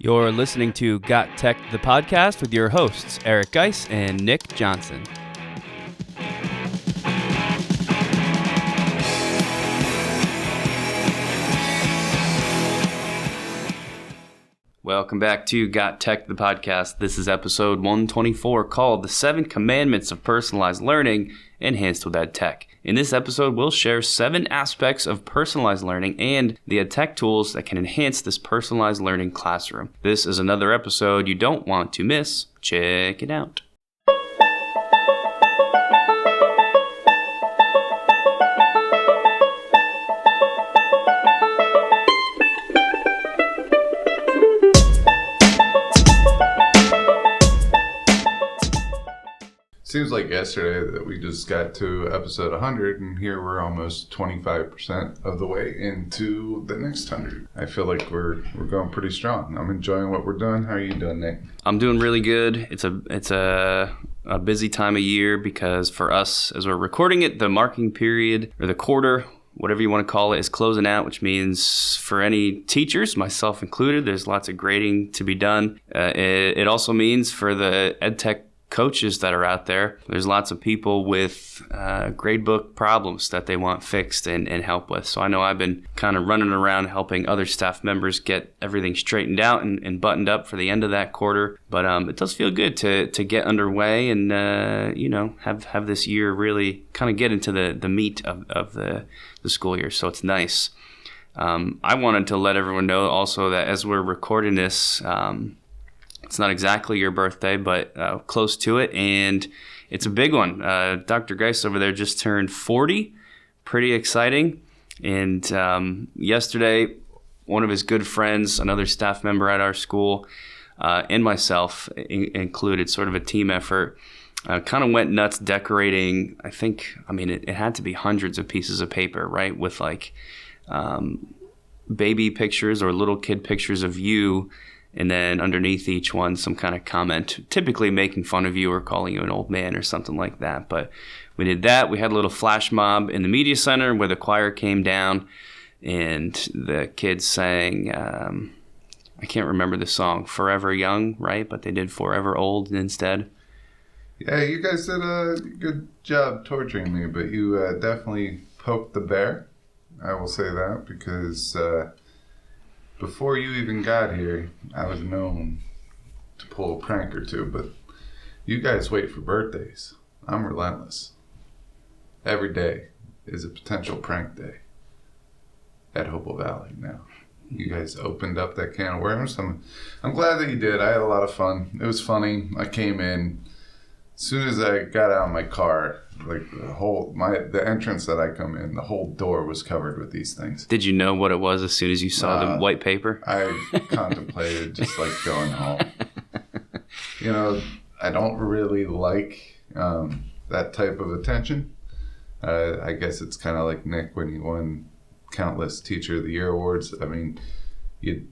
You're listening to GotTechED the Podcast with your hosts, Eric Geis and Nick Johnson. Welcome back to GotTechED the Podcast. This is episode 124 called The 7 Commandments of Personalized Learning Enhanced with Edtech. In this episode, we'll share 7 aspects of personalized learning and the Edtech tools that can enhance this personalized learning classroom. This is another episode you don't want to miss. Check it out. Seems like yesterday that we just got to episode 100, and here we're almost 25% of the way into the next 100. I feel like we're going pretty strong. I'm enjoying what we're doing. How are you doing, Nick? I'm doing really good. It's a busy time of year because for us, as we're recording it, the marking period or the quarter, whatever you want to call it, is closing out, which means for any teachers, myself included, there's lots of grading to be done. It also means for the EdTech coaches that are out there, there's lots of people with gradebook problems that they want fixed and help with. So I know I've been kind of running around helping other staff members get everything straightened out and buttoned up for the end of that quarter. But it does feel good to get underway and have this year really kind of get into the meat of the school year. So it's nice. I wanted to let everyone know also that as we're recording this, it's not exactly your birthday, but close to it, and it's a big one. Dr. Geis over there just turned 40. Pretty exciting. And yesterday, one of his good friends, another staff member at our school, and myself included, sort of a team effort, kind of went nuts decorating. It had to be hundreds of pieces of paper, right, with like baby pictures or little kid pictures of you, and then underneath each one, some kind of comment, typically making fun of you or calling you an old man or something like that. But we did that. We had a little flash mob in the media center where the choir came down and the kids sang, I can't remember the song, Forever Young, right? But they did Forever Old instead. Yeah, you guys did a good job torturing me, but you definitely poked the bear. I will say that because before you even got here, I was known to pull a prank or two, but you guys wait for birthdays. I'm relentless. Every day is a potential prank day at Hopewell Valley now. You guys opened up that can of worms. I'm glad that you did. I had a lot of fun. It was funny. I came in. As soon as I got out of my car, like the entrance that I come in, the whole door was covered with these things. Did you know what it was as soon as you saw the white paper? I contemplated just like going home. You know, I don't really like that type of attention. I guess it's kind of like Nick when he won countless Teacher of the Year awards. I mean, you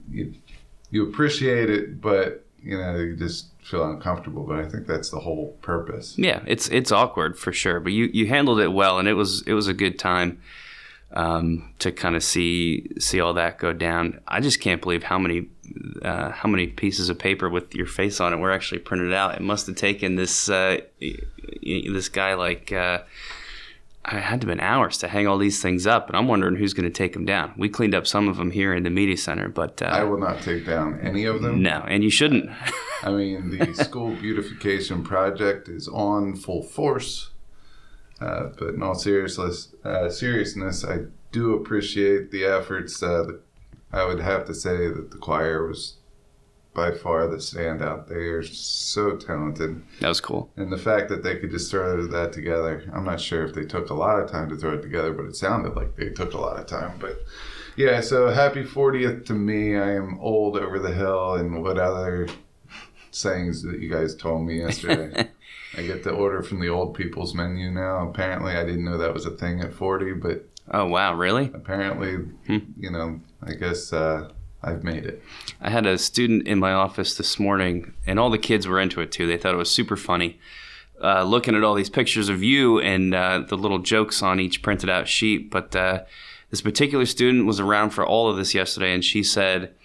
appreciate it, but you just feel uncomfortable, but I think that's the whole purpose. Yeah, it's awkward for sure, but you handled it well, and it was a good time to kind of see all that go down. I just can't believe how many pieces of paper with your face on it were actually printed out. It must have taken this guy like it had to have been hours to hang all these things up, and I'm wondering who's going to take them down. We cleaned up some of them here in the media center, but I will not take down any of them. No, and you shouldn't. I mean, the school beautification project is on full force, but in all seriousness, I do appreciate the efforts. I would have to say that the choir was by far the standout. They are so talented. That was cool. And the fact that they could just throw that together, I'm not sure if they took a lot of time to throw it together, but it sounded like they took a lot of time. But yeah, so happy 40th to me. I am old over the hill, and what other sayings that you guys told me yesterday. I get the order from the old people's menu now. Apparently, I didn't know that was a thing at 40, but... Oh, wow, really? Apparently, I guess... I've made it. I had a student in my office this morning, and all the kids were into it too. They thought it was super funny. Looking at all these pictures of you and the little jokes on each printed out sheet. But this particular student was around for all of this yesterday, and she said,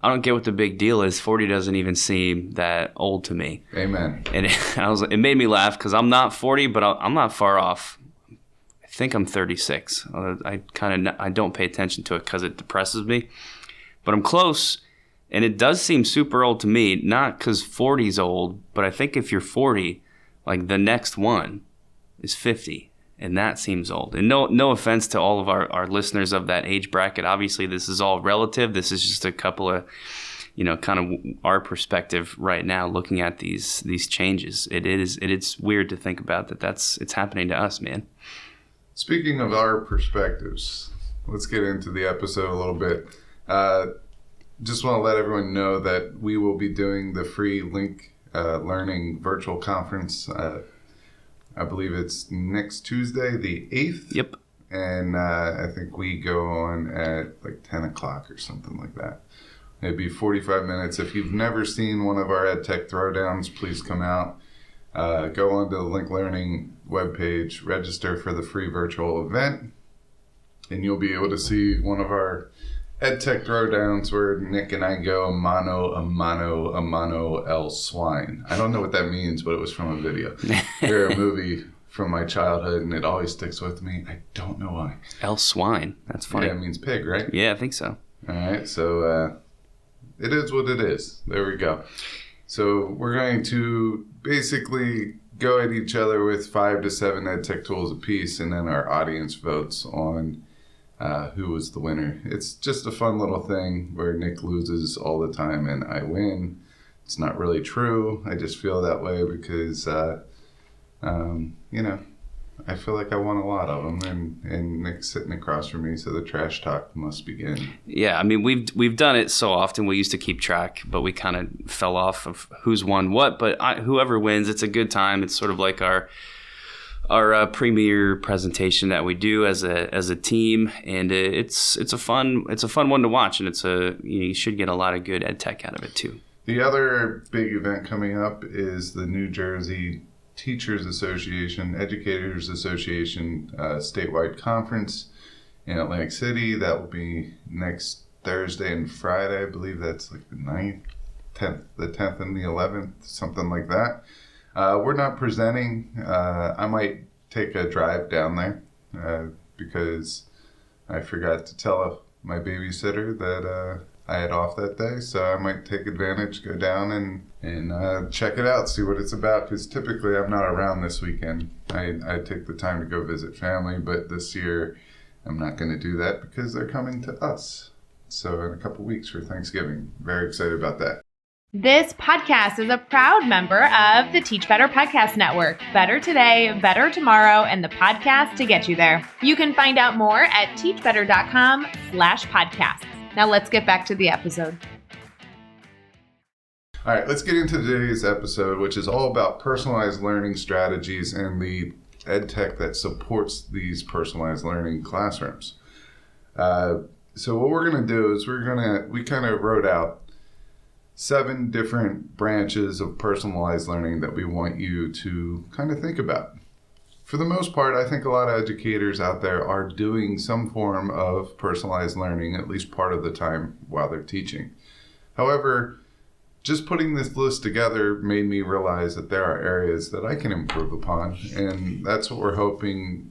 I don't get what the big deal is. 40 doesn't even seem that old to me. Amen. And it made me laugh because I'm not 40, but I'm not far off. I think I'm 36. I don't pay attention to it because it depresses me, but I'm close, and it does seem super old to me. Not because 40 is old, but I think if you're 40, like the next one is 50. And that seems old. And no offense to all of our listeners of that age bracket. Obviously, this is all relative. This is just a couple of, kind of our perspective right now looking at these changes. It's weird to think about it's happening to us, man. Speaking of our perspectives, let's get into the episode a little bit. Just want to let everyone know that we will be doing the free Linc Learning virtual conference. I believe it's next Tuesday, the 8th. Yep. And I think we go on at like 10 o'clock or something like that. It'd be 45 minutes. If you've never seen one of our Edtech throwdowns, please come out. Go on to the Linc Learning webpage, register for the free virtual event, and you'll be able to see one of our Edtech throwdowns where Nick and I go a mano, el swine. I don't know what that means, but it was from a video or a movie from my childhood, and it always sticks with me. I don't know why. El swine. That's funny. Yeah, it means pig, right? Yeah, I think so. All right, so it is what it is. There we go. So we're going to basically go at each other with 5 to 7 Edtech tools apiece, and then our audience votes on who was the winner. It's just a fun little thing where Nick loses all the time and I win. It's not really true. I just feel that way because, I feel like I won a lot of them, and Nick's sitting across from me, so the trash talk must begin. Yeah, I mean, we've done it so often. We used to keep track, but we kind of fell off of who's won what. But whoever wins, it's a good time. It's sort of like our premiere presentation that we do as a team, and it's a fun one to watch, and you should get a lot of good Edtech out of it too. The other big event coming up is the New Jersey Teachers Association, Educators Association statewide conference in Atlantic City. That will be next Thursday and Friday. I believe that's like the 9th, 10th, the 10th and the 11th, something like that. We're not presenting. I might take a drive down there because I forgot to tell my babysitter that I had off that day. So I might take advantage, go down and check it out, see what it's about. Because typically I'm not around this weekend. I take the time to go visit family, but this year I'm not going to do that because they're coming to us. So in a couple weeks for Thanksgiving. Very excited about that. This podcast is a proud member of the Teach Better Podcast Network. Better today, better tomorrow, and the podcast to get you there. You can find out more at teachbetter.com/podcasts. Now let's get back to the episode. All right, let's get into today's episode, which is all about personalized learning strategies and the Edtech that supports these personalized learning classrooms. So what we're going to do is we kind of wrote out 7 different branches of personalized learning that we want you to kind of think about. For the most part, I think a lot of educators out there are doing some form of personalized learning, at least part of the time while they're teaching. However, just putting this list together made me realize that there are areas that I can improve upon, and that's what we're hoping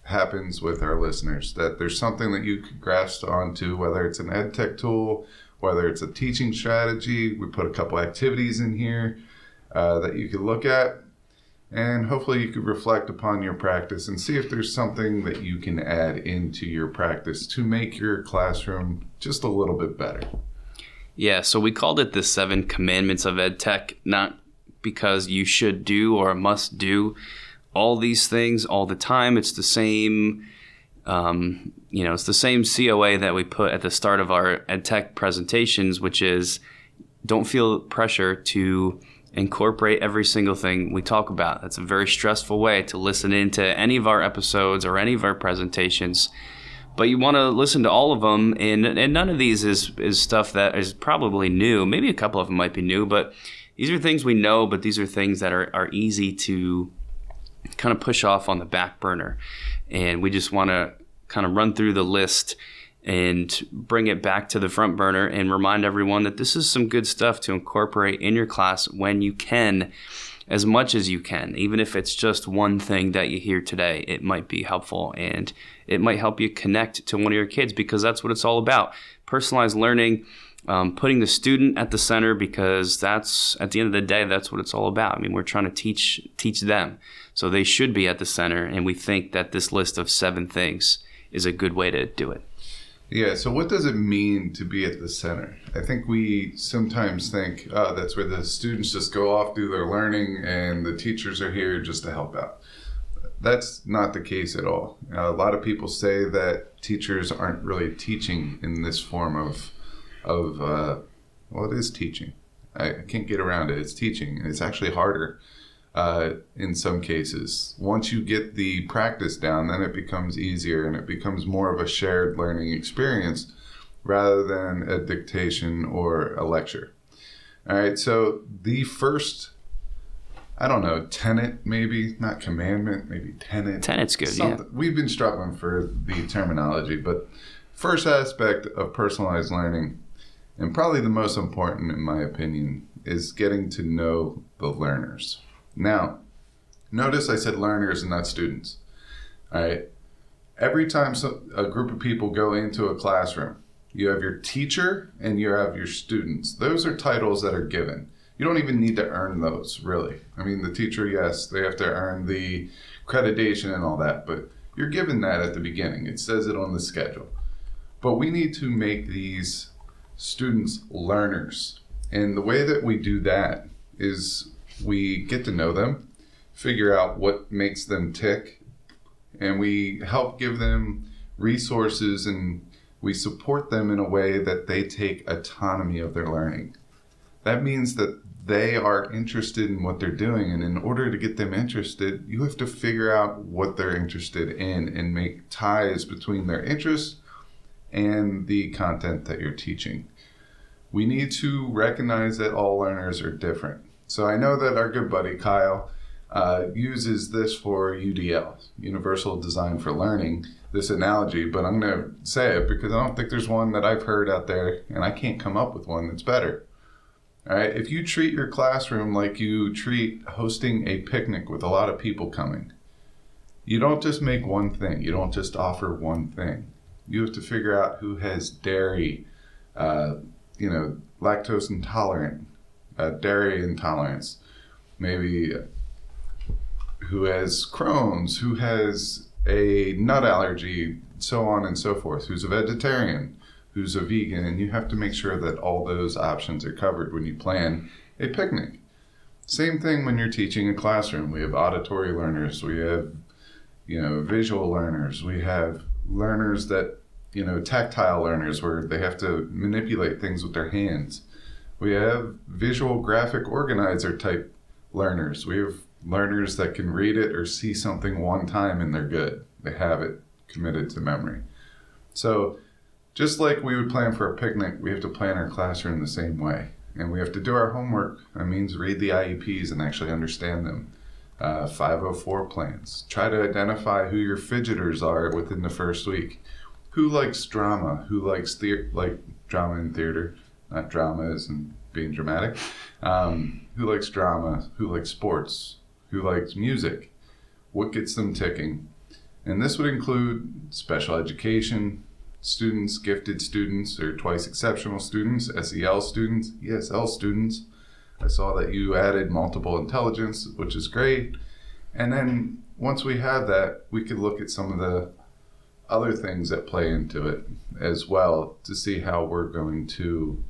happens with our listeners, that there's something that you could grasp onto, whether it's an Edtech tool, whether it's a teaching strategy. We put a couple activities in here that you could look at, and hopefully you could reflect upon your practice and see if there's something that you can add into your practice to make your classroom just a little bit better. Yeah, so we called it the 7 commandments of Edtech, not because you should do or must do all these things all the time. It's the same, it's the same COA that we put at the start of our Edtech presentations, which is don't feel pressure to incorporate every single thing we talk about. That's a very stressful way to listen into any of our episodes or any of our presentations. But you want to listen to all of them, and none of these is stuff that is probably new. Maybe a couple of them might be new, but these are things we know, but these are things that are easy to kind of push off on the back burner. And we just want to kind of run through the list and bring it back to the front burner and remind everyone that this is some good stuff to incorporate in your class when you can, as much as you can. Even if it's just one thing that you hear today, it might be helpful, and it might help you connect to one of your kids, because that's what it's all about. Personalized learning, putting the student at the center, because that's, at the end of the day, that's what it's all about. I mean, we're trying to teach them, so they should be at the center, and we think that this list of 7 things is a good way to do it. Yeah, so what does it mean to be at the center? I think we sometimes think, oh, that's where the students just go off, do their learning, and the teachers are here just to help out. That's not the case at all. A lot of people say that teachers aren't really teaching in this form of well, it is teaching. I can't get around it. It's teaching. It's actually harder in some cases. Once you get the practice down, then it becomes easier, and it becomes more of a shared learning experience rather than a dictation or a lecture. All right, so the first, I don't know, tenet maybe, not commandment, maybe tenet. Tenet's good, yeah. We've been struggling for the terminology, but first aspect of personalized learning, and probably the most important in my opinion, is getting to know the learners. Now, notice I said learners and not students. All right. Every time a group of people go into a classroom, you have your teacher and you have your students. Those are titles that are given. You don't even need to earn those, really. I mean, the teacher, yes, they have to earn the accreditation and all that, but you're given that at the beginning. It says it on the schedule. But we need to make these students learners. And the way that we do that is we get to know them, figure out what makes them tick, and we help give them resources, and we support them in a way that they take autonomy of their learning. That means that they are interested in what they're doing, and in order to get them interested, you have to figure out what they're interested in and make ties between their interests and the content that you're teaching. We need to recognize that all learners are different. So I know that our good buddy Kyle uses this for UDL, Universal Design for Learning, this analogy, but I'm going to say it because I don't think there's one that I've heard out there, and I can't come up with one that's better. All right, if you treat your classroom like you treat hosting a picnic with a lot of people coming, you don't just make one thing. You don't just offer one thing. You have to figure out who has dairy, lactose intolerant, dairy intolerance, maybe who has Crohn's, who has a nut allergy, so on and so forth, who's a vegetarian, who's a vegan, and you have to make sure that all those options are covered when you plan a picnic. Same thing when you're teaching a classroom. We have auditory learners, we have, visual learners, we have learners that, tactile learners where they have to manipulate things with their hands. We have visual graphic organizer type learners. We have learners that can read it or see something one time and they're good. They have it committed to memory. So just like we would plan for a picnic, we have to plan our classroom the same way. And we have to do our homework. That means read the IEPs and actually understand them. 504 plans. Try to identify who your fidgeters are within the first week. Who likes drama? Who likes drama in theater? Not drama as in being dramatic. Who likes drama? Who likes sports? Who likes music? What gets them ticking? And this would include special education students, gifted students, or twice exceptional students, SEL students, ESL students. I saw that you added multiple intelligence, which is great. And then once we have that, we could look at some of the other things that play into it as well to see how we're going to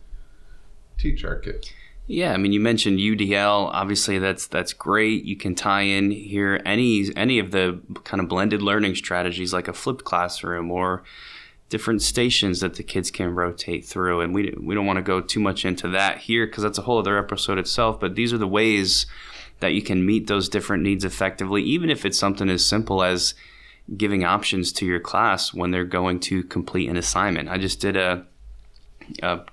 teach our kids. Yeah, I mean, you mentioned UDL. Obviously, that's great. You can tie in here any of the kind of blended learning strategies like a flipped classroom or different stations that the kids can rotate through. And we don't want to go too much into that here because that's a whole other episode itself. But these are the ways that you can meet those different needs effectively, even if it's something as simple as giving options to your class when they're going to complete an assignment. I just did a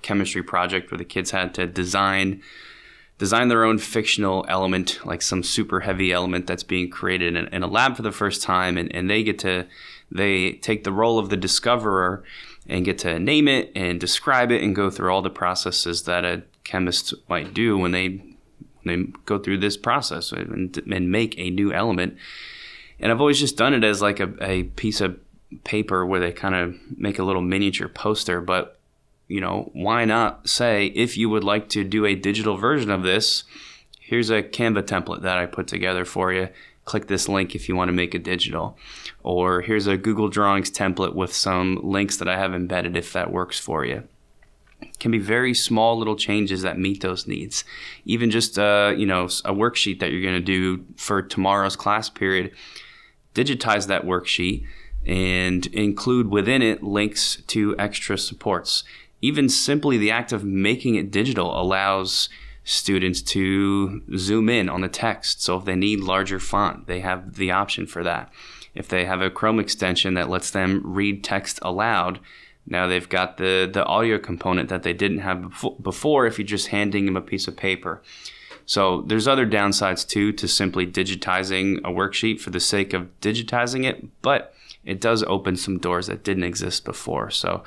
chemistry project where the kids had to design their own fictional element, like some super heavy element that's being created in a lab for the first time, and they get to they take the role of the discoverer and get to name it and describe it and go through all the processes that a chemist might do when they go through this process and make a new element. And I've always just done it as like a piece of paper where they kind of make a little miniature poster. But, why not say, if you would like to do a digital version of this, here's a Canva template that I put together for you. Click this link if you want to make it digital. Or here's a Google Drawings template with some links that I have embedded if that works for you. It can be very small little changes that meet those needs. Even just a worksheet that you're going to do for tomorrow's class period, digitize that worksheet and include within it links to extra supports. Even simply the act of making it digital allows students to zoom in on the text. So if they need larger font, they have the option for that. If they have a Chrome extension that lets them read text aloud, now they've got the audio component that they didn't have before if you're just handing them a piece of paper. So there's other downsides too to simply digitizing a worksheet for the sake of digitizing it, but it does open some doors that didn't exist before. So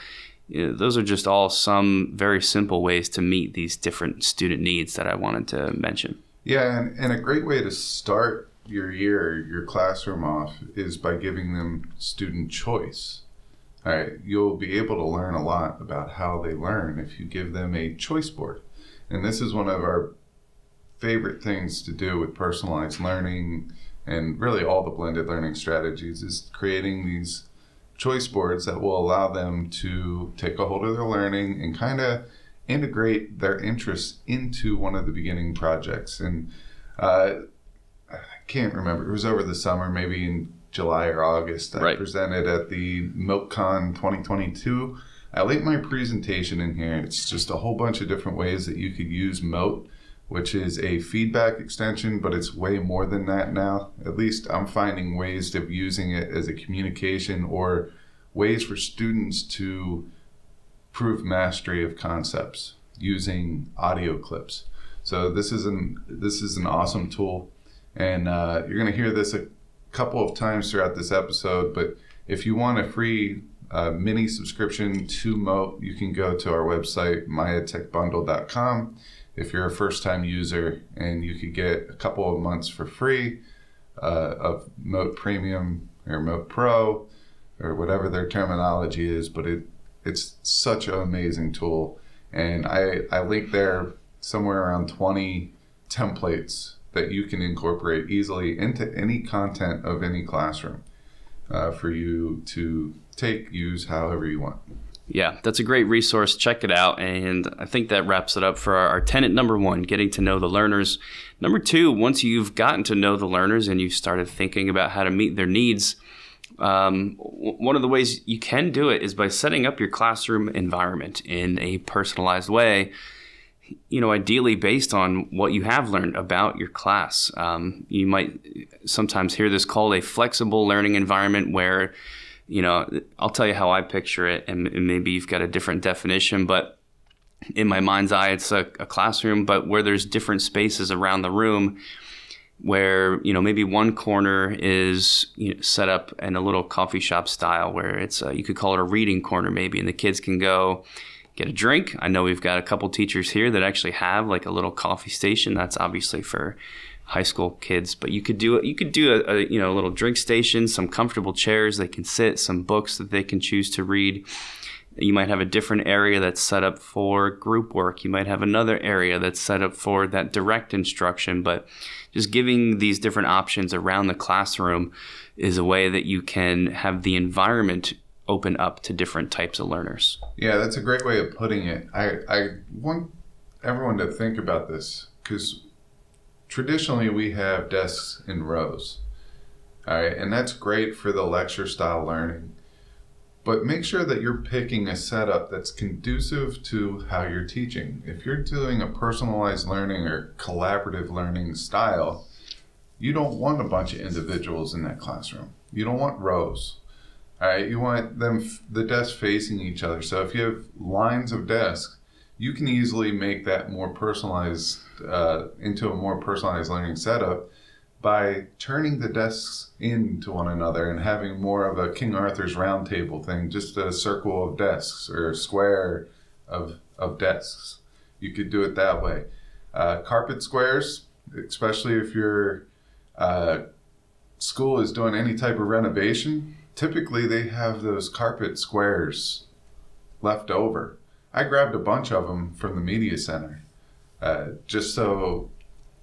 those are just all some very simple ways to meet these different student needs that I wanted to mention. Yeah, and a great way to start your classroom off is by giving them student choice. All right, you'll be able to learn a lot about how they learn if you give them a choice board. And this is one of our favorite things to do with personalized learning and really all the blended learning strategies is creating these choice boards that will allow them to take a hold of their learning and kind of integrate their interests into one of the beginning projects. And I can't remember, it was over the summer, maybe in July or August. I presented at the MilkCon 2022. I linked my presentation in here. It's just a whole bunch of different ways that you could use Mote, which is a feedback extension, but it's way more than that now. At least I'm finding ways of using it as a communication or ways for students to prove mastery of concepts using audio clips. So this is an awesome tool, and you're going to hear this a couple of times throughout this episode. But if you want a free mini subscription to Mote, you can go to our website myedtechbundle.com. If you're a first-time user, and you could get a couple of months for free of Mote Premium or Mote Pro or whatever their terminology is, but it's such an amazing tool. And I link there somewhere around 20 templates that you can incorporate easily into any content of any classroom for you to use however you want. Yeah, that's a great resource. Check it out. And I think that wraps it up for our tenet number 1, getting to know the learners. Number 2, once you've gotten to know the learners and you've started thinking about how to meet their needs, one of the ways you can do it is by setting up your classroom environment in a personalized way, ideally based on what you have learned about your class. You might sometimes hear this called a flexible learning environment where I'll tell you how I picture it, and maybe you've got a different definition, but in my mind's eye, it's a classroom, but where there's different spaces around the room where, maybe one corner is set up in a little coffee shop style where it's, you could call it a reading corner maybe, and the kids can go get a drink. I know we've got a couple teachers here that actually have like a little coffee station. That's obviously for high school kids, but you could do a little drink station, some comfortable chairs they can sit, some books that they can choose to read. You might have a different area that's set up for group work. You might have another area that's set up for that direct instruction, but just giving these different options around the classroom is a way that you can have the environment open up to different types of learners. Yeah, that's a great way of putting it. I want everyone to think about this because traditionally, we have desks in rows, all right, and that's great for the lecture style learning, but make sure that you're picking a setup that's conducive to how you're teaching. If you're doing a personalized learning or collaborative learning style, you don't want a bunch of individuals in that classroom. You don't want rows, all right, you want the desks facing each other. So if you have lines of desks, you can easily make that more personalized into a more personalized learning setup by turning the desks into one another and having more of a King Arthur's round table thing, just a circle of desks or a square of desks. You could do it that way. Carpet squares, especially if your school is doing any type of renovation, typically they have those carpet squares left over. I grabbed a bunch of them from the media center, just so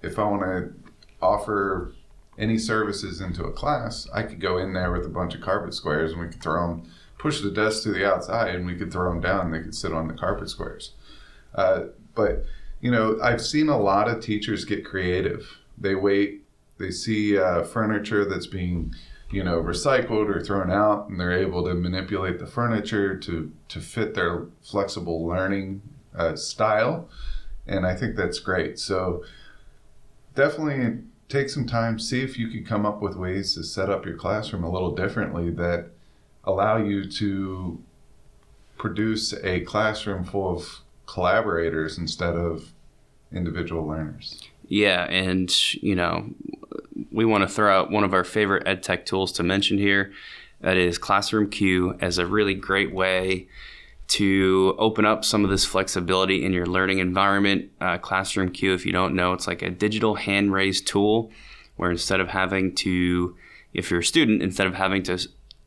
if I want to offer any services into a class, I could go in there with a bunch of carpet squares and we could throw them, push the desks to the outside and we could throw them down and they could sit on the carpet squares. But, you know, I've seen a lot of teachers get creative. They see furniture that's being, you know, recycled or thrown out, and they're able to manipulate the furniture to fit their flexible learning style. And I think that's great. So definitely take some time, see if you can come up with ways to set up your classroom a little differently that allow you to produce a classroom full of collaborators instead of individual learners. Yeah, and, you know, we want to throw out one of our favorite EdTech tools to mention here. That is Classroom Q, as a really great way to open up some of this flexibility in your learning environment. Classroom Q, if you don't know, it's like a digital hand-raised tool where instead of having to, if you're a student, instead of having to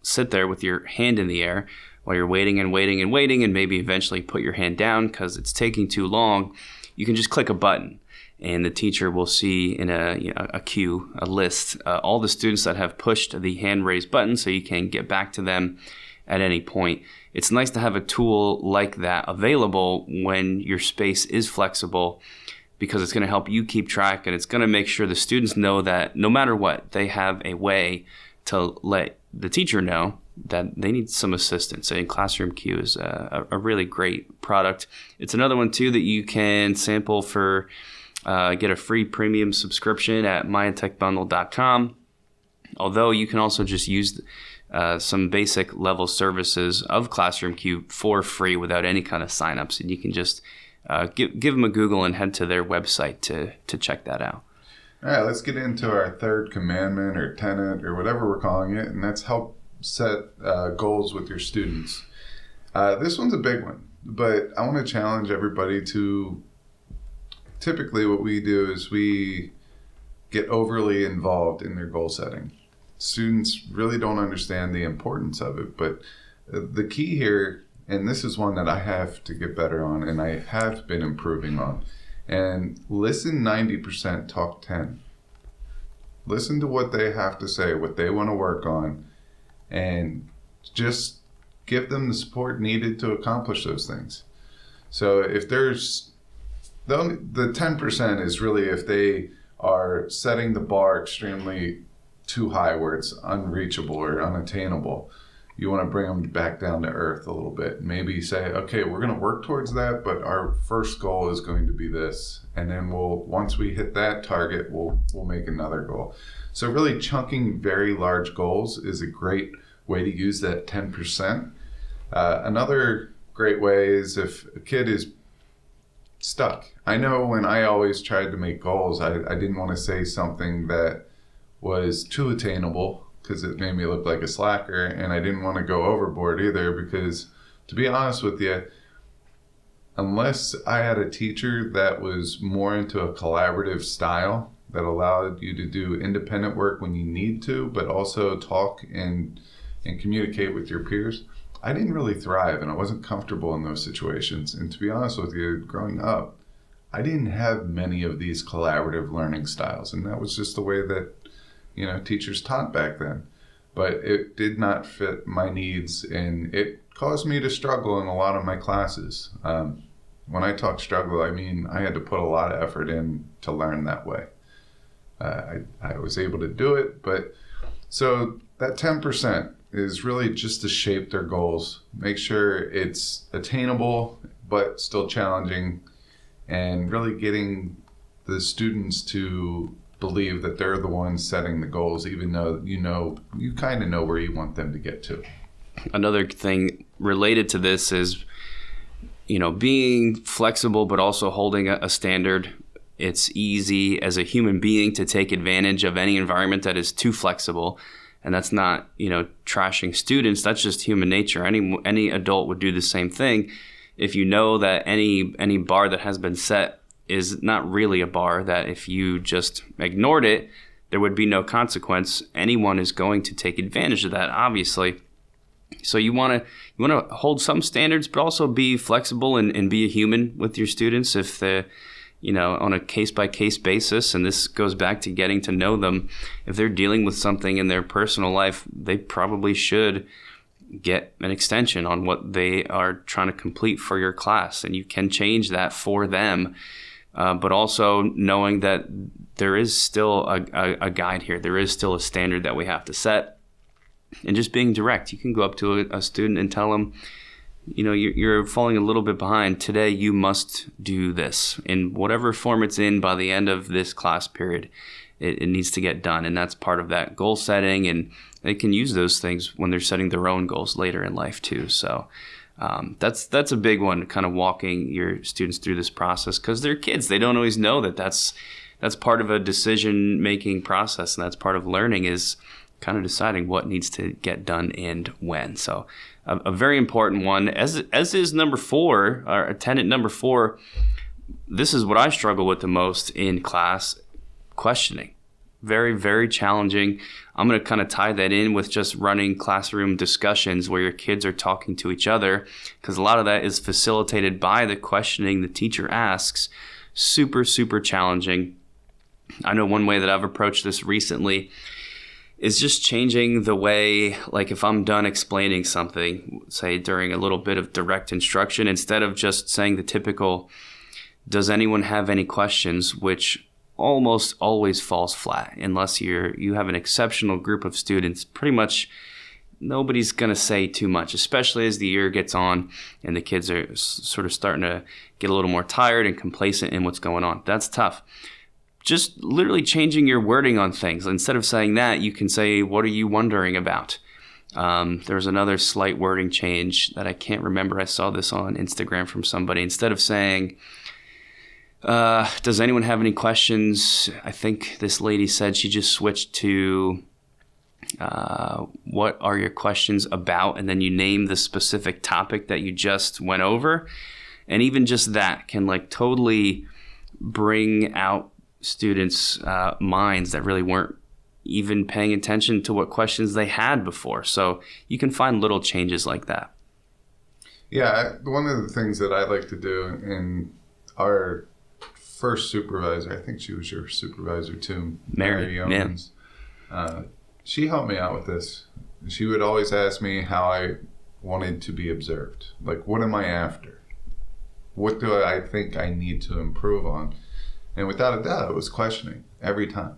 sit there with your hand in the air while you're waiting and maybe eventually put your hand down because it's taking too long, you can just click a button and the teacher will see in a queue, a list, all the students that have pushed the hand-raised button so you can get back to them at any point. It's nice to have a tool like that available when your space is flexible, because it's going to help you keep track and it's going to make sure the students know that no matter what, they have a way to let the teacher know that they need some assistance. And Classroom Q is a really great product. It's another one too that you can sample for, get a free premium subscription at myedtechbundle.com. Although you can also just use some basic level services of Classroom Q for free without any kind of signups, and you can just give them a Google and head to their website to check that out. All right, let's get into our third commandment or tenet or whatever we're calling it, and that's help set goals with your students. This one's a big one, but I want to challenge everybody to, typically what we do is we get overly involved in their goal setting. Students really don't understand the importance of it, but the key here, and this is one that I have to get better on and I have been improving on, and listen 90%, talk 10. Listen to what they have to say, what they want to work on, and just give them the support needed to accomplish those things. So if there's, the 10% is really if they are setting the bar extremely too high where it's unreachable or unattainable. You want to bring them back down to earth a little bit. Maybe say, okay, we're going to work towards that, but our first goal is going to be this. And then once we hit that target, we'll make another goal. So really chunking very large goals is a great way to use that 10%. Another great way is if a kid is stuck. I know when I always tried to make goals, I didn't want to say something that was too attainable because it made me look like a slacker, and I didn't want to go overboard either because, to be honest with you, unless I had a teacher that was more into a collaborative style that allowed you to do independent work when you need to, but also talk and communicate with your peers, I didn't really thrive and I wasn't comfortable in those situations. And to be honest with you, growing up, I didn't have many of these collaborative learning styles, and that was just the way that teachers taught back then, but it did not fit my needs and it caused me to struggle in a lot of my classes. When I talk struggle, I mean, I had to put a lot of effort in to learn that way. I was able to do it, but so that 10% is really just to shape their goals, make sure it's attainable, but still challenging, and really getting the students to believe that they're the ones setting the goals, even though you kind of know where you want them to get to. Another thing related to this is, being flexible but also holding a standard. it's easy as a human being to take advantage of any environment that is too flexible. And that's not, trashing students. That's just human nature. Any adult would do the same thing. If you know that any bar that has been set is not really a bar, that if you just ignored it, there would be no consequence. Anyone is going to take advantage of that, obviously. So you want to hold some standards, but also be flexible and be a human with your students. If on a case-by-case basis, and this goes back to getting to know them, if they're dealing with something in their personal life, they probably should get an extension on what they are trying to complete for your class, and you can change that for them. But also knowing that there is still a guide here. There is still a standard that we have to set, and just being direct. You can go up to a student and tell them, you're falling a little bit behind. Today, you must do this in whatever form it's in by the end of this class period. It needs to get done. And that's part of that goal setting. And they can use those things when they're setting their own goals later in life too. So that's a big one, kind of walking your students through this process, because they're kids. They don't always know that's part of a decision-making process. And that's part of learning, is kind of deciding what needs to get done and when. So a very important one, as is number 4, or tenet number 4. This is what I struggle with the most in class: questioning. Very, very challenging. I'm going to kind of tie that in with just running classroom discussions where your kids are talking to each other, because a lot of that is facilitated by the questioning the teacher asks. Super, super challenging. I know one way that I've approached this recently is just changing the way, like if I'm done explaining something, say during a little bit of direct instruction, instead of just saying the typical, "Does anyone have any questions?" which almost always falls flat unless you have an exceptional group of students. Pretty much nobody's going to say too much, especially as the year gets on and the kids are sort of starting to get a little more tired and complacent in what's going on. That's tough. Just literally changing your wording on things. Instead of saying that, you can say, "What are you wondering about?" There's another slight wording change that I can't remember. I saw this on Instagram from somebody. Instead of saying, "Does anyone have any questions?" I think this lady said she just switched to, "What are your questions about?" And then you name the specific topic that you just went over. And even just that can totally bring out students' minds that really weren't even paying attention to what questions they had before. So you can find little changes like that. Yeah, one of the things that I like to do, in our first supervisor, I think she was your supervisor too, Mary Yeomans, she helped me out with this. She would always ask me how I wanted to be observed. Like, what am I after? What do I think I need to improve on? And without a doubt, it was questioning every time.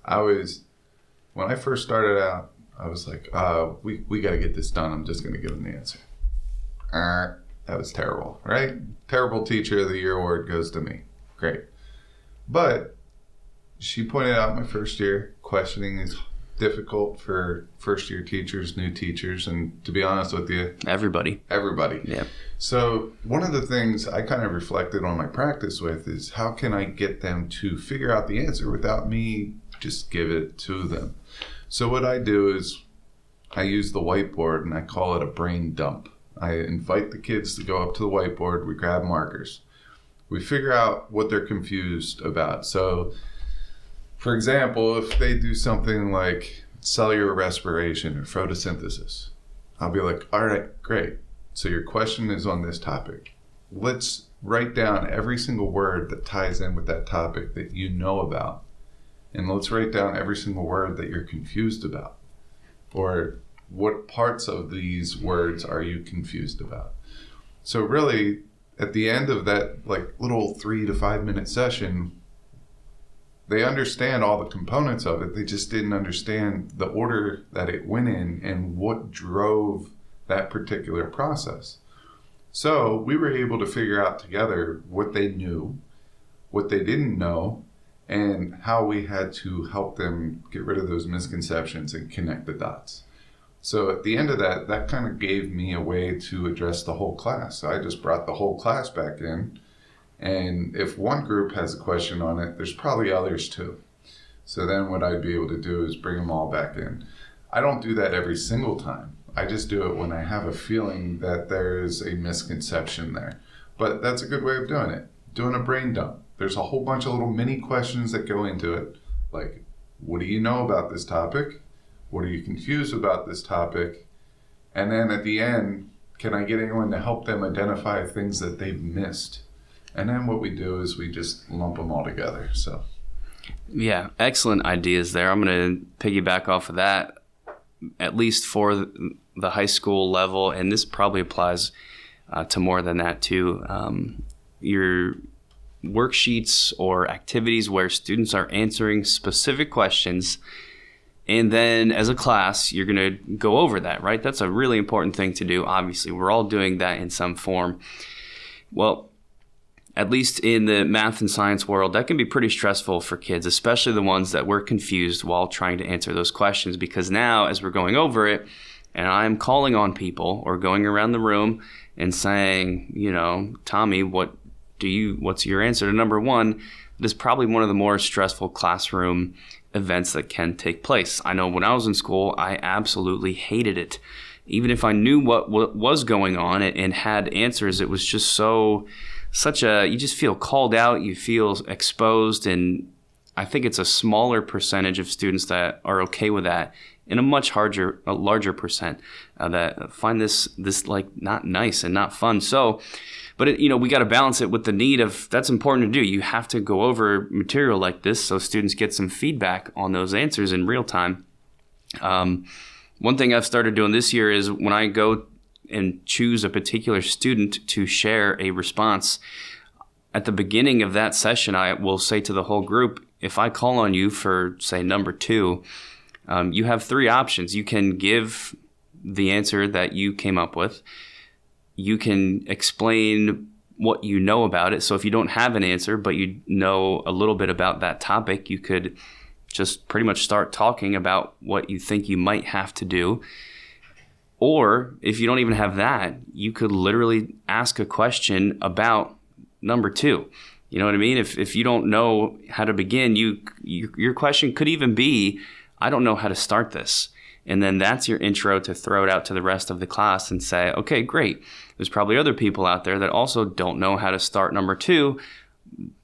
When I first started out, I was like, we got to get this done. I'm just going to give them the answer. That was terrible, right? Terrible Teacher of the Year award goes to me. Great. But she pointed out my first year, questioning is difficult for first-year teachers, new teachers, and to be honest with you, everybody. Yeah. So one of the things I kind of reflected on my practice with is, how can I get them to figure out the answer without me just give it to them? So what I do is I use the whiteboard, and I call it a brain dump. I invite the kids to go up to the whiteboard. We grab markers. We figure out what they're confused about. So, for example, if they do something like cellular respiration or photosynthesis, I'll be like, "All right, great. So your question is on this topic. Let's write down every single word that ties in with that topic that you know about. And let's write down every single word that you're confused about. Or what parts of these words are you confused about?" So really, at the end of that little 3 to 5 minute session, they understand all the components of it. They just didn't understand the order that it went in and what drove that particular process. So we were able to figure out together what they knew, what they didn't know, and how we had to help them get rid of those misconceptions and connect the dots. So at the end of that kind of gave me a way to address the whole class. So I just brought the whole class back in, And if one group has a question on it, there's probably others too. So then what I'd be able to do is bring them all back in. I don't do that every single time. I just do it when I have a feeling that there's a misconception there. But that's a good way of doing it. Doing a brain dump. There's a whole bunch of little mini questions that go into it. Like, what do you know about this topic? What are you confused about this topic? And then at the end, can I get anyone to help them identify things that they've missed? And then what we do is we just lump them all together. So, yeah, excellent ideas there. I'm going to piggyback off of that, at least for the high school level, and this probably applies to more than that too. Your worksheets or activities where students are answering specific questions, and then as a class, you're going to go over that, right? That's a really important thing to do. Obviously, we're all doing that in some form. Well, at least in the math and science world, that can be pretty stressful for kids, especially the ones that were confused while trying to answer those questions. Because now, as we're going over it, and I'm calling on people or going around the room and saying, Tommy, what's your answer to number one? It is probably one of the more stressful classroom events that can take place. I know when I was in school, I absolutely hated it. Even if I knew what was going on and had answers, it was just you just feel called out, you feel exposed, and I think it's a smaller percentage of students that are okay with that, and a larger percent that find this like not nice and not fun. So, but we got to balance it with the need of, that's important to do. You have to go over material like this so students get some feedback on those answers in real time. One thing I've started doing this year is when I go and choose a particular student to share a response, at the beginning of that session, I will say to the whole group, if I call on you for, say, number 2, you have 3 options. You can give the answer that you came up with. You can explain what you know about it. So if you don't have an answer, but you know a little bit about that topic, you could just pretty much start talking about what you think you might have to do. Or if you don't even have that, you could literally ask a question about number 2. You know what I mean? If you don't know how to begin, your question could even be, I don't know how to start this. And then that's your intro to throw it out to the rest of the class and say, okay, great. There's probably other people out there that also don't know how to start number 2.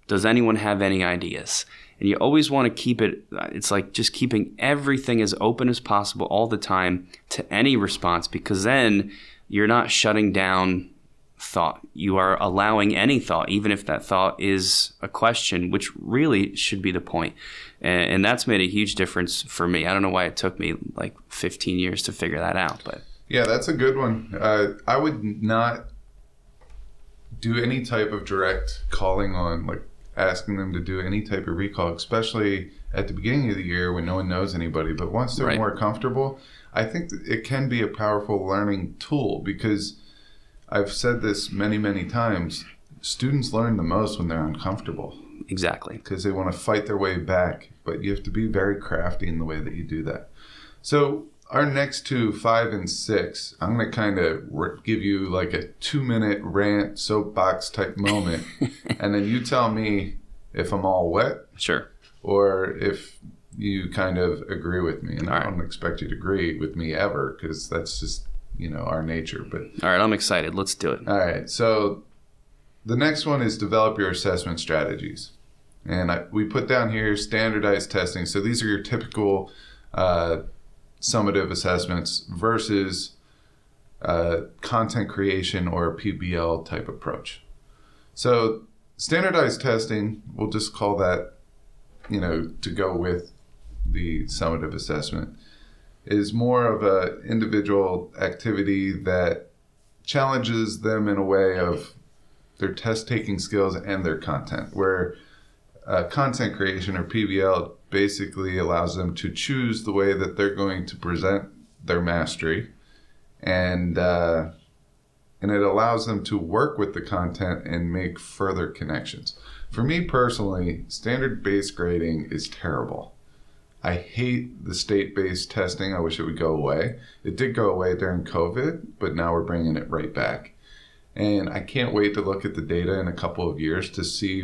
Does anyone have any ideas? And you always want to keep it's like just keeping everything as open as possible all the time to any response, because then you're not shutting down thought. You are allowing any thought, even if that thought is a question, which really should be the point. And that's made a huge difference for me. I don't know why it took me like 15 years to figure that out, but yeah, that's a good one. I would not do any type of direct calling on, like asking them to do any type of recall, especially at the beginning of the year when no one knows anybody. But once they're more comfortable, I think that it can be a powerful learning tool, because I've said this many, many times, students learn the most when they're uncomfortable. Exactly. Because they want to fight their way back, but you have to be very crafty in the way that you do that. So our next 2, 5 and 6, I'm going to kind of give you like a 2-minute rant, soapbox type moment. And then you tell me if I'm all wet. Sure. Or if you kind of agree with me. And I don't expect you to agree with me ever, because that's just, our nature. But all right, I'm excited. Let's do it. All right. So the next one is develop your assessment strategies. And we put down here standardized testing. So these are your typical summative assessments versus content creation or a PBL type approach. So standardized testing, we'll just call that, to go with the summative assessment, is more of a individual activity that challenges them in a way of their test-taking skills and their content, where content creation or PBL basically allows them to choose the way that they're going to present their mastery, and it allows them to work with the content and make further connections. For me personally, standard-based grading is terrible. I hate the state-based testing. I wish it would go away. It did go away during COVID, but now we're bringing it right back. And I can't wait to look at the data in a couple of years to see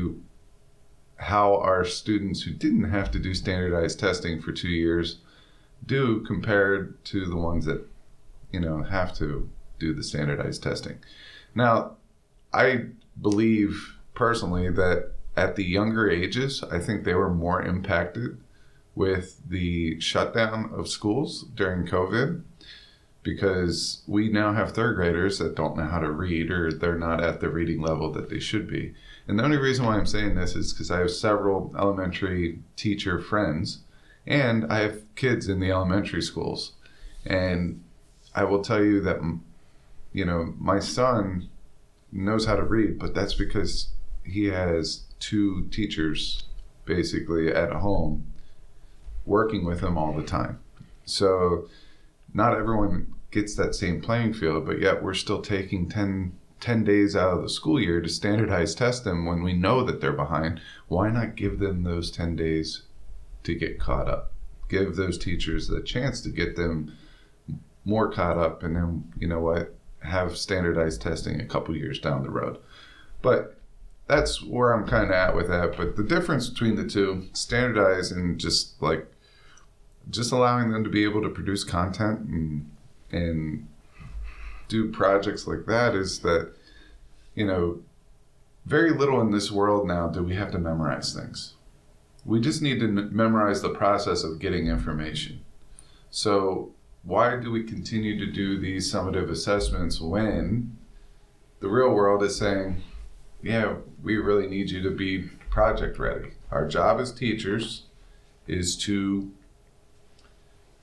how our students who didn't have to do standardized testing for 2 years do compared to the ones that, have to do the standardized testing. Now, I believe personally that at the younger ages, I think they were more impacted with the shutdown of schools during COVID, because we now have third graders that don't know how to read, or they're not at the reading level that they should be. And the only reason why I'm saying this is because I have several elementary teacher friends, and I have kids in the elementary schools. And I will tell you that, my son knows how to read, but that's because he has 2 teachers basically at home working with him all the time. So not everyone gets that same playing field, but yet we're still taking 10 days out of the school year to standardize test them when we know that they're behind. Why not give them those 10 days to get caught up? Give those teachers the chance to get them more caught up, and then, have standardized testing a couple years down the road. But that's where I'm kind of at with that. But the difference between the two, standardized and just allowing them to be able to produce content and do projects like that, is that, very little in this world now do we have to memorize things. We just need to memorize the process of getting information. So why do we continue to do these summative assessments when the real world is saying, yeah, we really need you to be project ready? Our job as teachers is to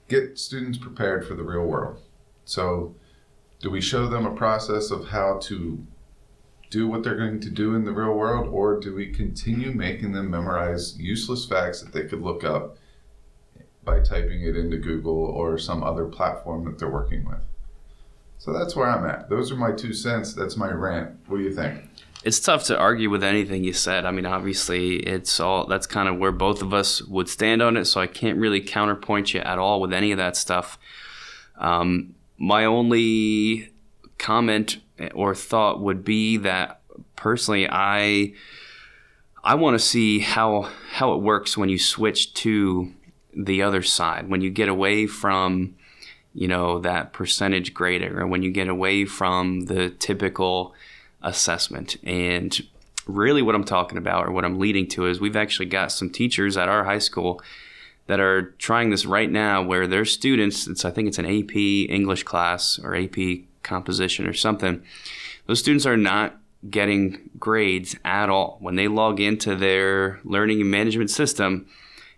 get students prepared for the real world. So do we show them a process of how to do what they're going to do in the real world, or do we continue making them memorize useless facts that they could look up by typing it into Google or some other platform that they're working with? So that's where I'm at. Those are my 2 cents. That's my rant. What do you think? It's tough to argue with anything you said. I mean, obviously, that's kind of where both of us would stand on it, so I can't really counterpoint you at all with any of that stuff. My only comment or thought would be that personally, I want to see how it works when you switch to the other side, when you get away from, that percentage grading, or when you get away from the typical assessment. And really what I'm talking about, or what I'm leading to, is we've actually got some teachers at our high school that are trying this right now, where their students, I think it's an AP English class or AP composition or something, those students are not getting grades at all. When they log into their learning and management system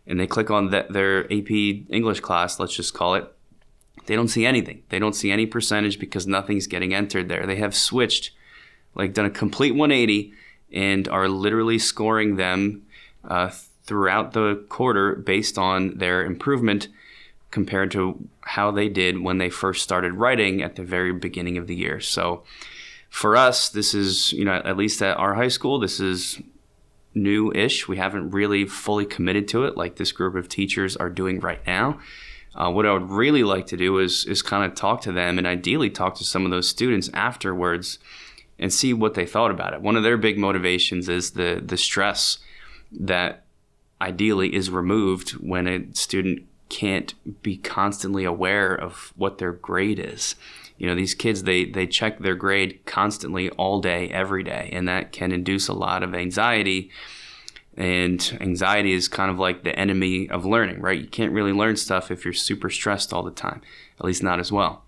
and they click on their AP English class, let's just call it, they don't see anything. They don't see any percentage because nothing's getting entered there. They have switched, done a complete 180, and are literally scoring them throughout the quarter based on their improvement compared to how they did when they first started writing at the very beginning of the year. So for us, this is, at least at our high school, this is new-ish. We haven't really fully committed to it like this group of teachers are doing right now. What I would really like to do is kind of talk to them, and ideally talk to some of those students afterwards and see what they thought about it. One of their big motivations is the stress that ideally is removed when a student can't be constantly aware of what their grade is. These kids, they check their grade constantly all day, every day, and that can induce a lot of anxiety. And anxiety is kind of like the enemy of learning, right? You can't really learn stuff if you're super stressed all the time, at least not as well.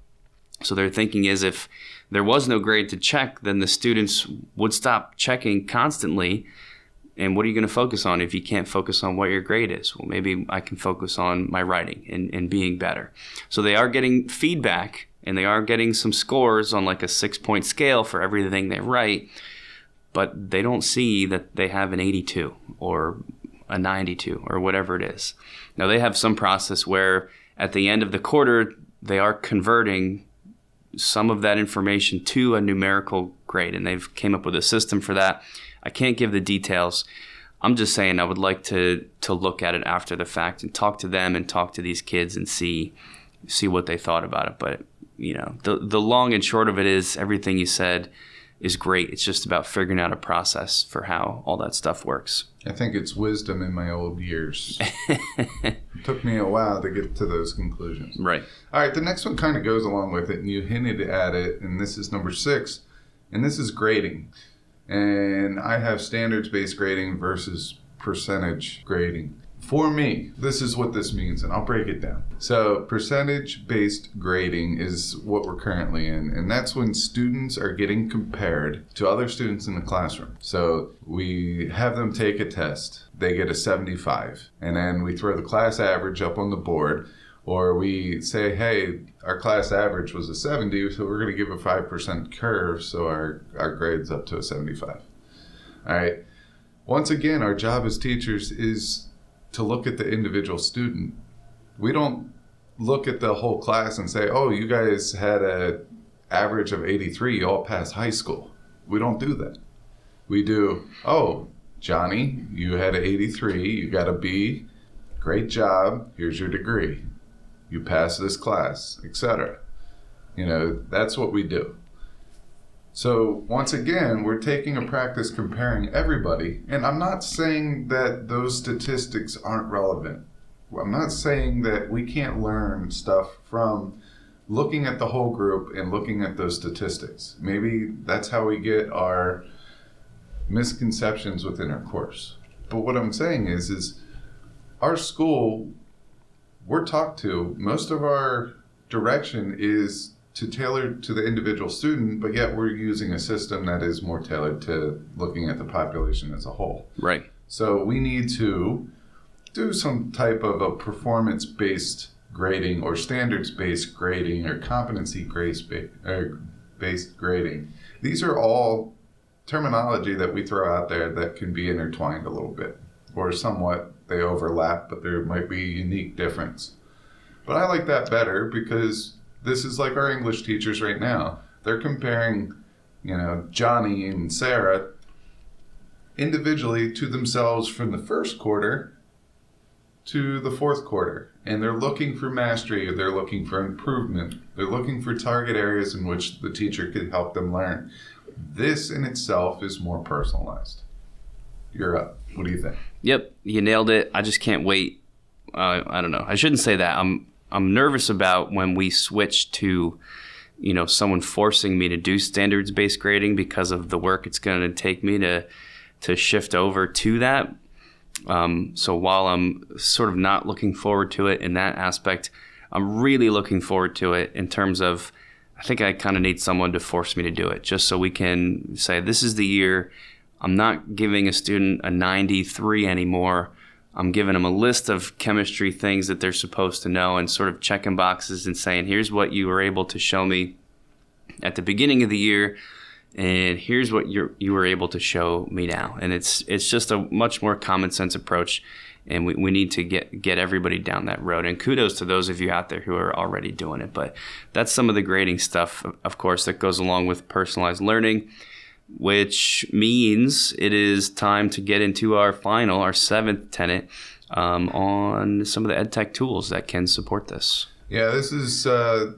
So their thinking is, if there was no grade to check, then the students would stop checking constantly. And what are you going to focus on if you can't focus on what your grade is? Well, maybe I can focus on my writing and being better. So they are getting feedback, and they are getting some scores on like a 6-point scale for everything they write, but they don't see that they have an 82 or a 92 or whatever it is. Now, they have some process where at the end of the quarter, they are converting some of that information to a numerical grade, and they've came up with a system for that. I can't give the details. I'm just saying I would like to look at it after the fact and talk to them and talk to these kids and see what they thought about it. But the long and short of it is everything you said. is great. It's just about figuring out a process for how all that stuff works. I think it's wisdom in my old years. It took me a while to get to those conclusions. Right. All right, the next one kind of goes along with it, and you hinted at it, and this is number 6, and this is grading. And I have standards-based grading versus percentage grading. For me, this is what this means, and I'll break it down. So percentage-based grading is what we're currently in, and that's when students are getting compared to other students in the classroom. So we have them take a test. They get a 75, and then we throw the class average up on the board, or we say, hey, our class average was a 70, so we're going to give a 5% curve, so our grade's up to a 75. All right. Once again, our job as teachers is to look at the individual student. We don't look at the whole class and say, oh, you guys had an average of 83, you all passed high school. We don't do that. We do, oh, Johnny, you had an 83, you got a B, great job, here's your degree. You passed this class, etc. That's what we do. So once again, we're taking a practice comparing everybody, and I'm not saying that those statistics aren't relevant. I'm not saying that we can't learn stuff from looking at the whole group and looking at those statistics. Maybe that's how we get our misconceptions within our course. But what I'm saying is our school, we're talked to, most of our direction is to tailor to the individual student, but yet we're using a system that is more tailored to looking at the population as a whole. Right. So we need to do some type of a performance-based grading or standards-based grading or competency-based grading. These are all terminology that we throw out there that can be intertwined a little bit, or somewhat they overlap, but there might be a unique difference. But I like that better because this is like our English teachers right now. They're comparing, Johnny and Sarah individually to themselves from the first quarter to the fourth quarter. And they're looking for mastery, they're looking for improvement, they're looking for target areas in which the teacher could help them learn. This in itself is more personalized. You're up. What do you think? Yep, you nailed it. I just can't wait. I don't know. I shouldn't say that. I'm nervous about when we switch to, someone forcing me to do standards-based grading because of the work it's going to take me to shift over to that. So while I'm sort of not looking forward to it in that aspect, I'm really looking forward to it in terms of, I think I kind of need someone to force me to do it, just so we can say, this is the year. I'm not giving a student a 93 anymore. I'm giving them a list of chemistry things that they're supposed to know and sort of checking boxes and saying, here's what you were able to show me at the beginning of the year, and here's what you were able to show me now. And it's just a much more common sense approach, and we need to get everybody down that road. And kudos to those of you out there who are already doing it. But that's some of the grading stuff, of course, that goes along with personalized learning, which means it is time to get into our 7th tenet on some of the Edtech tools that can support this. Yeah, this is a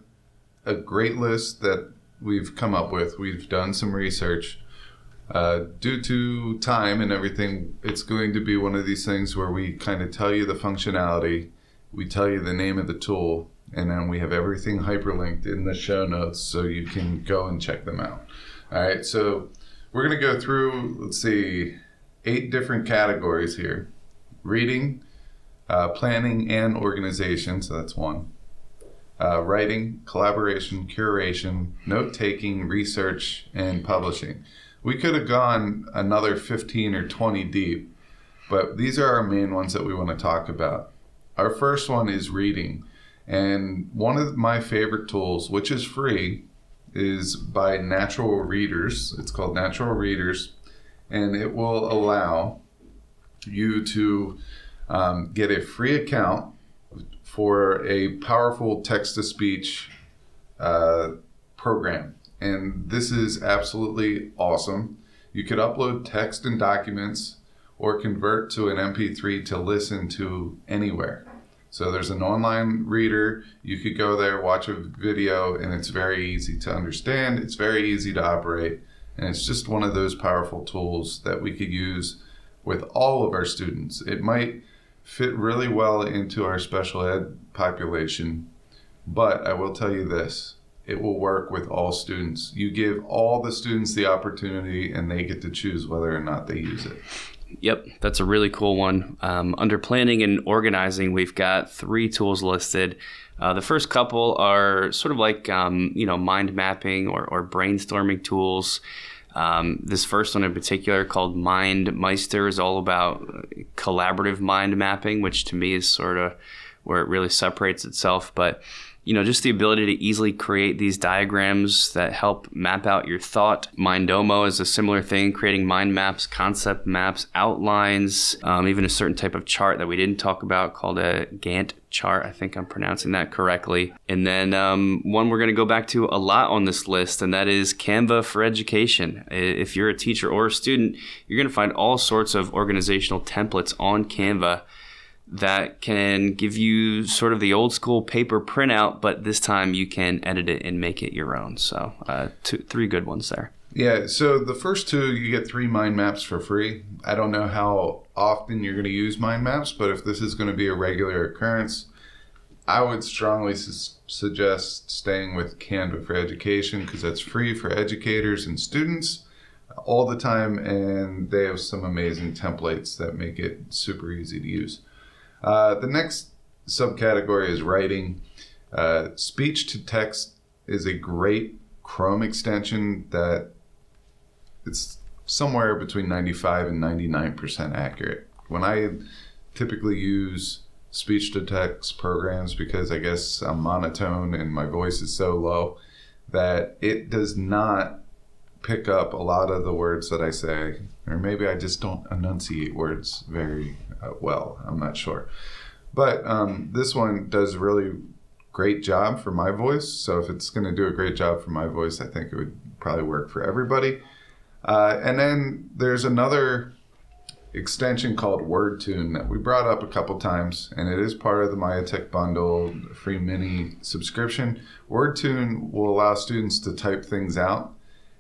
great list that we've come up with. We've done some research. Due to time and everything, it's going to be one of these things where we kind of tell you the functionality, we tell you the name of the tool, and then we have everything hyperlinked in the show notes so you can go and check them out. All right, so we're going to go through, 8 different categories here. Reading, planning and organization, so that's 1. Writing, collaboration, curation, note-taking, research, and publishing. We could have gone another 15 or 20 deep, but these are our main ones that we want to talk about. Our first one is reading, and one of my favorite tools, which is free, is by Natural Readers. It's called Natural Readers, and it will allow you to get a free account for a powerful text-to-speech program. And this is absolutely awesome. You could upload text and documents or convert to an MP3 to listen to anywhere. So there's an online reader. You could go there, watch a video, and it's very easy to understand. It's very easy to operate, And it's just one of those powerful tools that we could use with all of our students. It might fit really well into our special ed population, but I will tell you this, it will work with all students. You give all the students the opportunity and they get to choose whether or not they use it. Yep, that's a really cool one. Under planning and organizing, we've got 3 tools listed. The first couple are sort of like, mind mapping or brainstorming tools. This first one in particular, called MindMeister, is all about collaborative mind mapping, which to me is sort of where it really separates itself. But just the ability to easily create these diagrams that help map out your thought. Mindomo is a similar thing, creating mind maps, concept maps, outlines, even a certain type of chart that we didn't talk about called a Gantt chart. I think I'm pronouncing that correctly. And then one we're going to go back to a lot on this list, and that is Canva for Education. If you're a teacher or a student, you're going to find all sorts of organizational templates on Canva that can give you sort of the old school paper printout, but this time you can edit it and make it your own. So 3 good ones there. Yeah, so the first 2, you get 3 mind maps for free. I don't know how often you're going to use mind maps, but if this is going to be a regular occurrence, I would strongly suggest staying with Canva for Education, because that's free for educators and students all the time, and they have some amazing templates that make it super easy to use. The next subcategory is writing. Speech to text is a great Chrome extension that it's somewhere between 95 and 99% accurate. When I typically use speech to text programs, because I guess I'm monotone and my voice is so low that it does not pick up a lot of the words that I say, or maybe I just don't enunciate words very well. I'm not sure. But this one does a really great job for my voice. So if it's going to do a great job for my voice, I think it would probably work for everybody. And then there's another extension called WordTune that we brought up a couple times, and it is part of the Edtech bundle free mini subscription. WordTune will allow students to type things out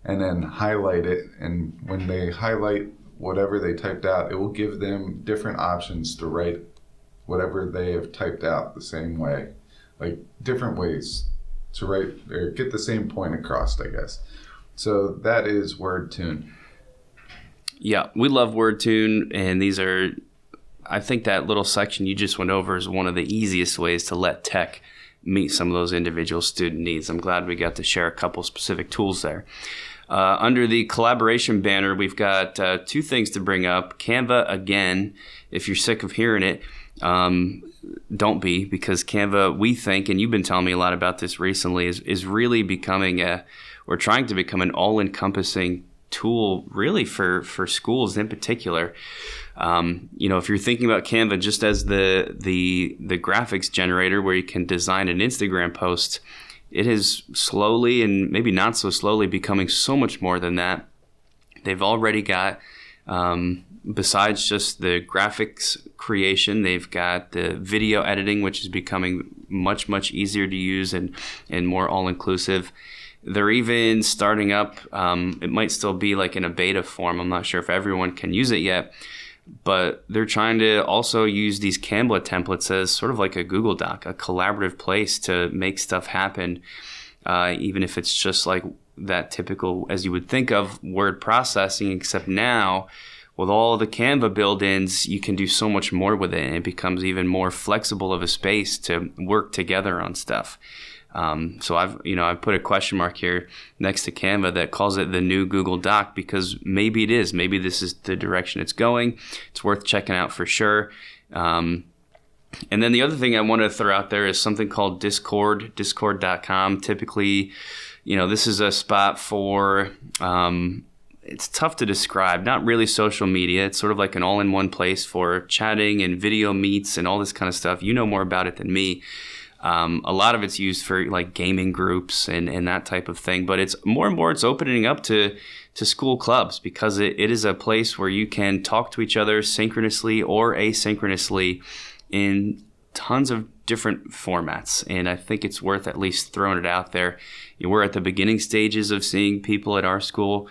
and then highlight it. And when they highlight whatever they typed out, it will give them different options to write whatever they have typed out the same way, like different ways to write or get the same point across, I guess. So that is WordTune. Yeah, we love WordTune, and these are, I think that little section you just went over is one of the easiest ways to let tech meet some of those individual student needs. I'm glad we got to share a couple specific tools there. Under the collaboration banner, we've got 2 things to bring up. Canva, again, if you're sick of hearing it, don't be, because Canva, we think, and you've been telling me a lot about this recently, is really becoming we're trying to become an all-encompassing tool really for schools in particular. If you're thinking about Canva just as the graphics generator where you can design an Instagram post, it is slowly and maybe not so slowly becoming so much more than that. They've already got, besides just the graphics creation, they've got the video editing, which is becoming much, much easier to use and more all-inclusive. They're even starting up, it might still be like in a beta form. I'm not sure if everyone can use it yet, but they're trying to also use these Canva templates as sort of like a Google Doc, a collaborative place to make stuff happen, even if it's just like that typical, as you would think of, word processing, except now with all the Canva build-ins, you can do so much more with it, and it becomes even more flexible of a space to work together on stuff. So I've put a question mark here next to Canva that calls it the new Google Doc, because maybe it is. Maybe this is the direction it's going. It's worth checking out for sure. And then the other thing I want to throw out there is something called Discord, discord.com. Typically, this is a spot for, it's tough to describe, not really social media. It's sort of like an all-in-one place for chatting and video meets and all this kind of stuff. You know more about it than me. A lot of it's used for like gaming groups and that type of thing, but it's more and more it's opening up to school clubs, because it is a place where you can talk to each other synchronously or asynchronously in tons of different formats. And I think it's worth at least throwing it out there. We're at the beginning stages of seeing people at our school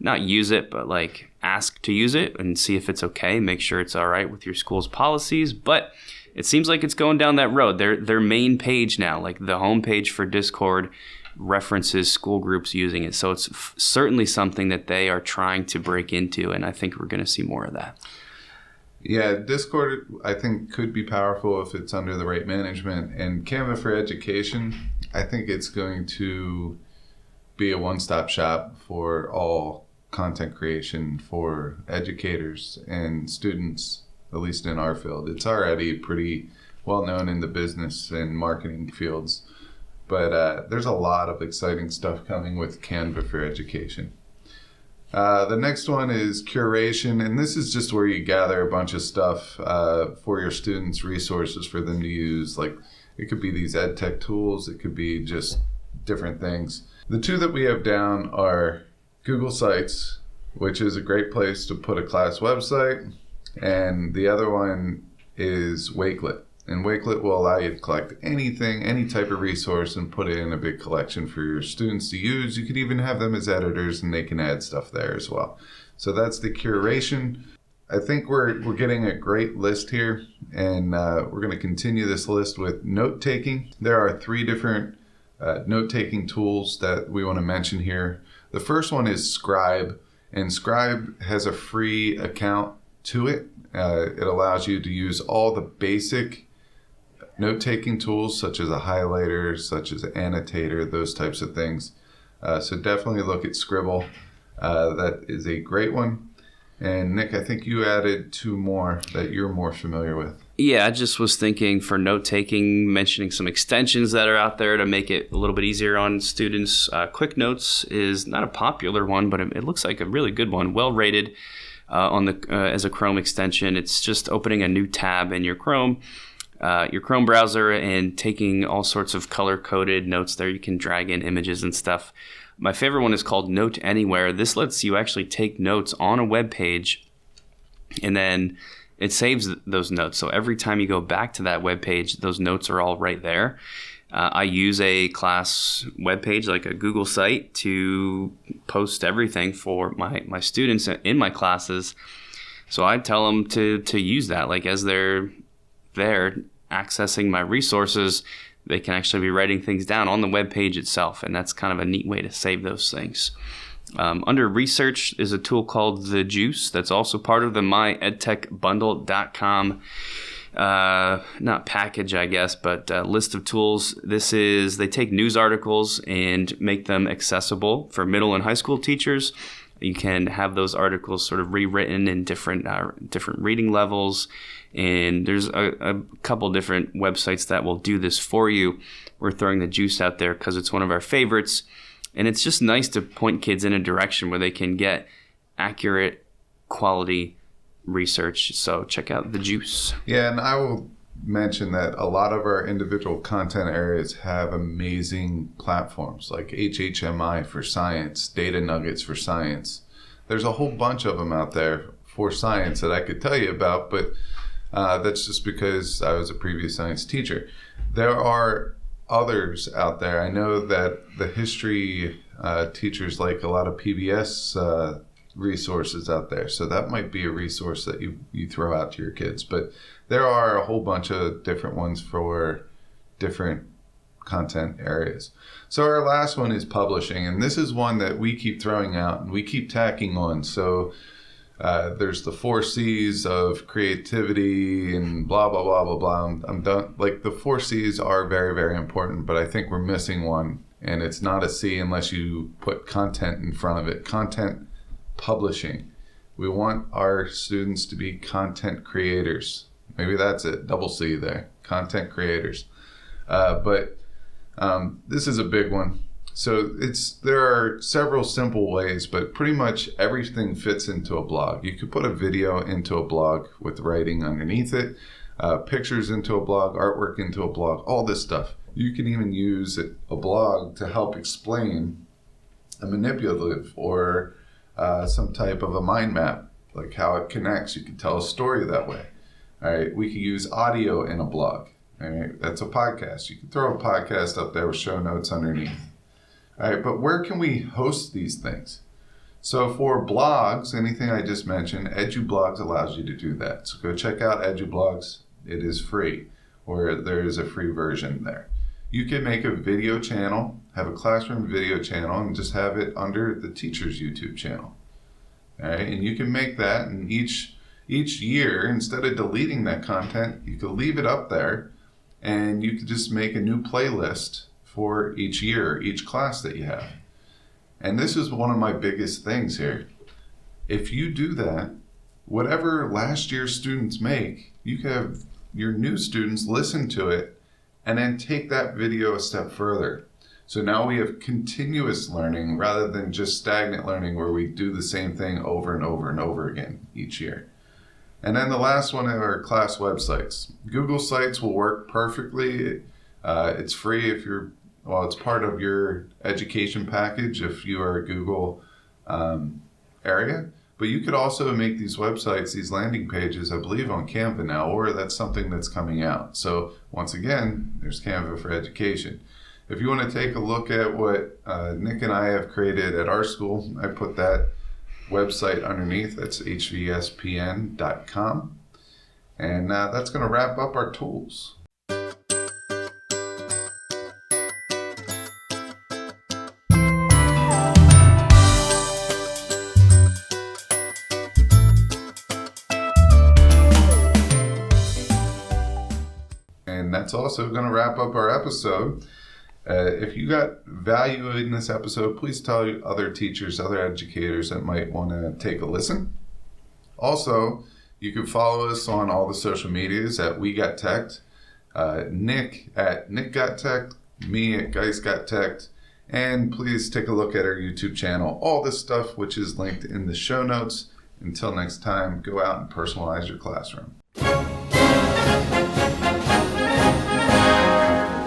not use it, but like ask to use it and see if it's okay. Make sure it's all right with your school's policies. But it seems like it's going down that road. Their main page now, like the homepage for Discord, references school groups using it. So it's certainly something that they are trying to break into, and I think we're going to see more of that. Yeah, Discord, I think, could be powerful if it's under the right management. And Canva for Education, I think it's going to be a one-stop shop for all content creation for educators and students, at least in our field. It's already pretty well known in the business and marketing fields. But there's a lot of exciting stuff coming with Canva for Education. The next one is curation, and this is just where you gather a bunch of stuff for your students, resources for them to use. Like, it could be these Edtech tools, it could be just different things. The two that we have down are Google Sites, which is a great place to put a class website, and the other one is Wakelet. And Wakelet will allow you to collect anything, any type of resource, and put it in a big collection for your students to use. You could even have them as editors, and they can add stuff there as well. So that's the curation. I think we're getting a great list here, and we're going to continue this list with note-taking. There are 3 different note-taking tools that we want to mention here. The first one is Scribe, and Scribe has a free account to it. It allows you to use all the basic note-taking tools, such as a highlighter, such as an annotator, those types of things. So definitely look at Scribble. That is a great one. And Nick, I think you added 2 more that you're more familiar with. Yeah, I just was thinking for note-taking, mentioning some extensions that are out there to make it a little bit easier on students. Quick Notes is not a popular one, but it looks like a really good one, well-rated on the as a Chrome extension. It's just opening a new tab in your Chrome browser and taking all sorts of color-coded notes there. You can drag in images and stuff. My favorite one is called Note Anywhere. This lets you actually take notes on a web page, and then it saves those notes. So every time you go back to that web page, those notes are all right there. I use a class web page, like a Google site, to post everything for my students in my classes. So I tell them to use that. Like, as they're there accessing my resources, they can actually be writing things down on the web page itself, and that's kind of a neat way to save those things. Under research is a tool called The Juice that's also part of the myedtechbundle.com not package, I guess, but list of tools. They take news articles and make them accessible for middle and high school teachers. You can have those articles sort of rewritten in different reading levels. And there's a couple different websites that will do this for you. We're throwing The Juice out there because it's one of our favorites. And it's just nice to point kids in a direction where they can get accurate, quality research. So check out The Juice. Yeah, and I will mention that a lot of our individual content areas have amazing platforms like HHMI for science, Data Nuggets for science. There's a whole bunch of them out there for science that I could tell you about, but that's just because I was a previous science teacher. There are others out there. I know that the history teachers like a lot of PBS resources out there, so that might be a resource that you throw out to your kids. But there are a whole bunch of different ones for different content areas. So our last one is publishing, and this is one that we keep throwing out and we keep tacking on. So there's the 4 C's of creativity and blah, blah, blah, blah, blah. I'm done. Like, the 4 C's are very, very important, but I think we're missing one, and it's not a C unless you put content in front of it. Content publishing. We want our students to be content creators. Maybe that's it, double C there, content creators. But this is a big one. So there are several simple ways, but pretty much everything fits into a blog. You could put a video into a blog with writing underneath it, pictures into a blog, artwork into a blog, all this stuff. You can even use a blog to help explain a manipulative or some type of a mind map, like how it connects. You can tell a story that way. All right, we could use audio in a blog. All right, that's a podcast. You can throw a podcast up there with show notes underneath. All right, but where can we host these things? So for blogs, anything I just mentioned, EduBlogs allows you to do that. So go check out EduBlogs. It is free, or there is a free version there. You can make a video channel, have a classroom video channel, and just have it under the teacher's YouTube channel. All right, and you can make that, and each year, instead of deleting that content, you can leave it up there, and you can just make a new playlist for each year, each class that you have. And this is one of my biggest things here. If you do that, whatever last year's students make, you can have your new students listen to it and then take that video a step further. So now we have continuous learning rather than just stagnant learning where we do the same thing over and over and over again each year. And then the last one are class websites. Google Sites will work perfectly. It's free if it's part of your education package if you are a Google area. But you could also make these websites, these landing pages, I believe, on Canva now, or that's something that's coming out. So once again, there's Canva for education. If you want to take a look at what Nick and I have created at our school, I put that website underneath. That's hvspn.com. And that's going to wrap up our tools. And that's also going to wrap up our episode. If you got value in this episode, please tell other teachers, other educators that might want to take a listen. Also, you can follow us on all the social medias at GotTechED, Nick at GotTechED, me at GotTechED, and please take a look at our YouTube channel. All this stuff, which is linked in the show notes. Until next time, go out and personalize your classroom.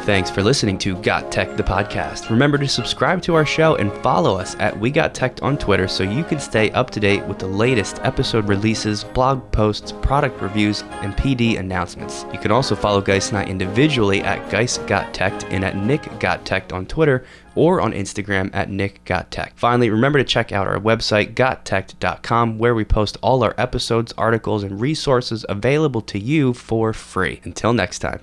Thanks for listening to GotTech the Podcast. Remember to subscribe to our show and follow us at WeGotTech on Twitter so you can stay up to date with the latest episode releases, blog posts, product reviews, and PD announcements. You can also follow Geis and I individually at GeisGotTech and at NickGotTech on Twitter or on Instagram at NickGotTech. Finally, remember to check out our website, GotTechED.com, where we post all our episodes, articles, and resources available to you for free. Until next time.